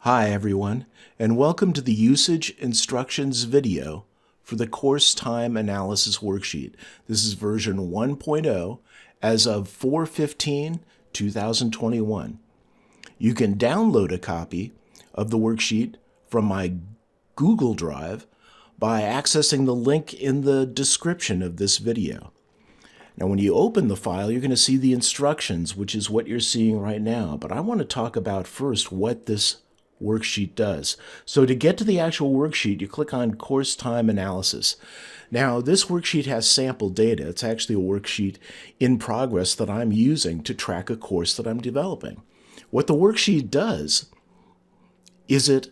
Hi everyone, and welcome to the Usage Instructions video for the Course Time Analysis Worksheet. This is version 1.0 as of 4/15/2021. You can download a copy of the worksheet from my Google Drive by accessing the link in the description of this video. Now when you open the file, you're going to see the instructions, which is what you're seeing right now. But I want to talk about first what this worksheet does. So to get to the actual worksheet, you click on Course Time Analysis. Now this worksheet has sample data. It's actually a worksheet in progress that I'm using to track a course that I'm developing. What the worksheet does is it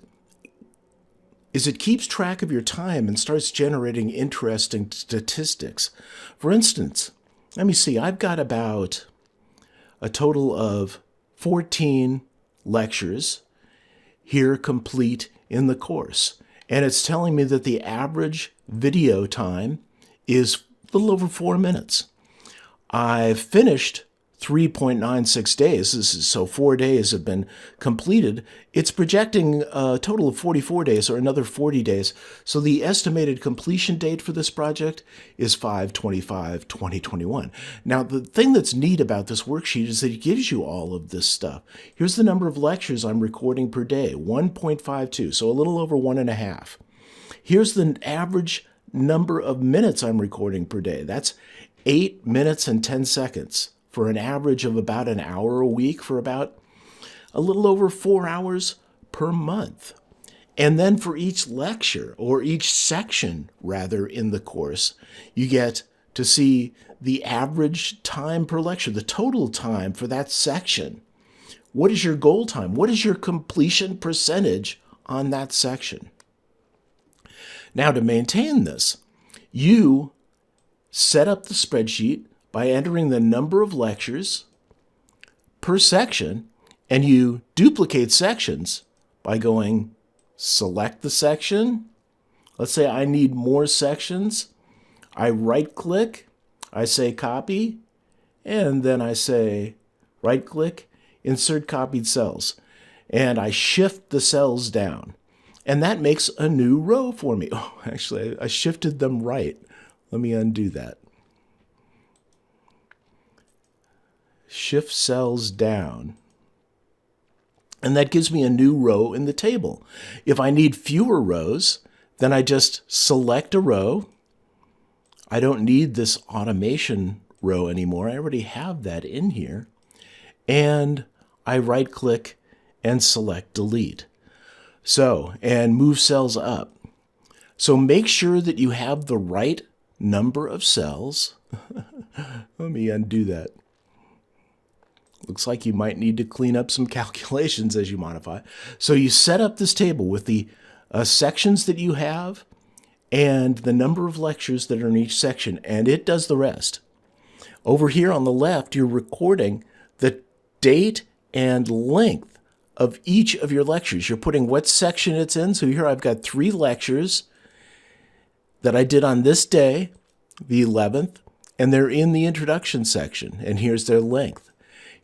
keeps track of your time and starts generating interesting statistics. For instance, let me see, I've got about a total of 14 lectures here complete in the course. And it's telling me that the average video time is a little over 4 minutes. I've finished 3.96 days. So 4 days have been completed. It's projecting a total of 44 days or another 40 days. So the estimated completion date for this project is 5/25/2021. Now, the thing that's neat about this worksheet is that it gives you all of this stuff. Here's the number of lectures I'm recording per day, 1.52, so a little over 1.5. Here's the average number of minutes I'm recording per day. That's 8 minutes and 10 seconds. For an average of about an hour a week for about a little over 4 hours per month. And then for each lecture, or each section rather, in the course, you get to see the average time per lecture, the total time for that section. What is your goal time? What is your completion percentage on that section? Now, to maintain this, you set up the spreadsheet by entering the number of lectures per section, and you duplicate sections by going select the section. Let's say I need more sections. I right-click, I say copy, and then I say right-click, insert copied cells. And I shift the cells down. And that makes a new row for me. Oh, actually, I shifted them right. Let me undo that. Shift cells down, and that gives me a new row in the table. If I need fewer rows, then I just select a row. I don't need this automation row anymore. I already have that in here. And I right-click and select delete. So, and move cells up. So make sure that you have the right number of cells. Let me undo that. Looks like you might need to clean up some calculations as you modify. So you set up this table with the sections that you have and the number of lectures that are in each section, and it does the rest. Over here on the left, you're recording the date and length of each of your lectures. You're putting what section it's in. So here I've got 3 lectures that I did on this day, the 11th, and they're in the introduction section, and here's their length.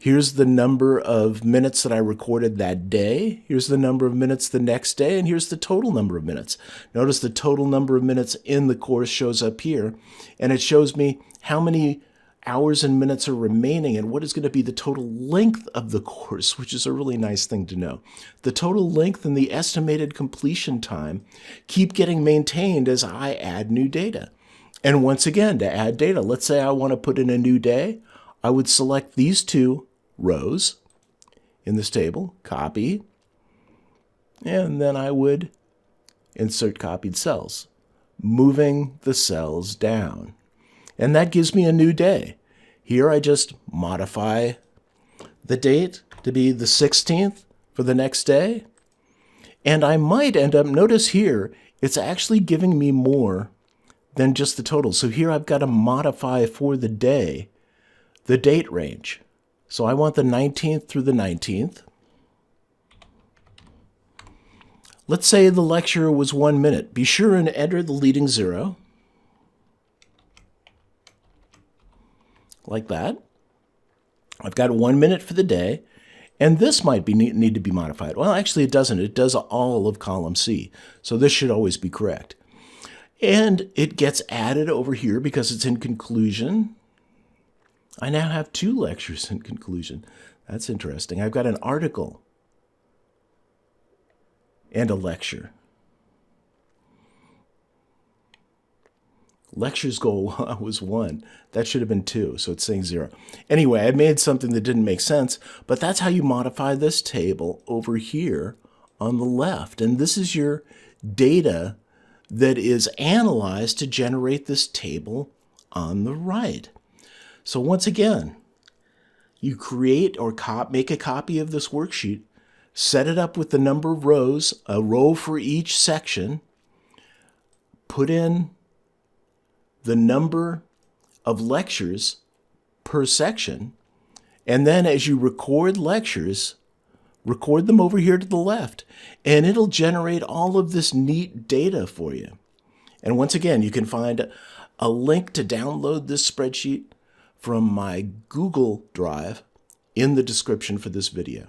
Here's the number of minutes that I recorded that day. Here's the number of minutes the next day, and here's the total number of minutes. Notice the total number of minutes in the course shows up here, and it shows me how many hours and minutes are remaining and what is going to be the total length of the course, which is a really nice thing to know. The total length and the estimated completion time keep getting maintained as I add new data. And once again, to add data, let's say I want to put in a new day. I would select these 2 rows in this table, copy, and then I would insert copied cells, moving the cells down. And that gives me a new day. Here I just modify the date to be the 16th for the next day. And I might end up, notice here, it's actually giving me more than just the total. So here I've got to modify for the day the date range. So I want the 19th through the 19th. Let's say the lecture was 1 minute. Be sure and enter the leading 0. Like that. I've got 1 minute for the day, And this might need to be modified. Well, actually, it doesn't. It does all of column C. So this should always be correct. And it gets added over here because it's in conclusion. I now have 2 lectures in conclusion. That's interesting. I've got an article and a lecture. Lectures goal was 1. That should have been 2, so it's saying 0. Anyway, I made something that didn't make sense, but that's how you modify this table over here on the left. And this is your data that is analyzed to generate this table on the right. So once again, you create or make a copy of this worksheet, set it up with the number of rows, a row for each section, put in the number of lectures per section, and then as you record lectures, record them over here to the left, and it'll generate all of this neat data for you. And once again, you can find a link to download this spreadsheet from my Google Drive in the description for this video.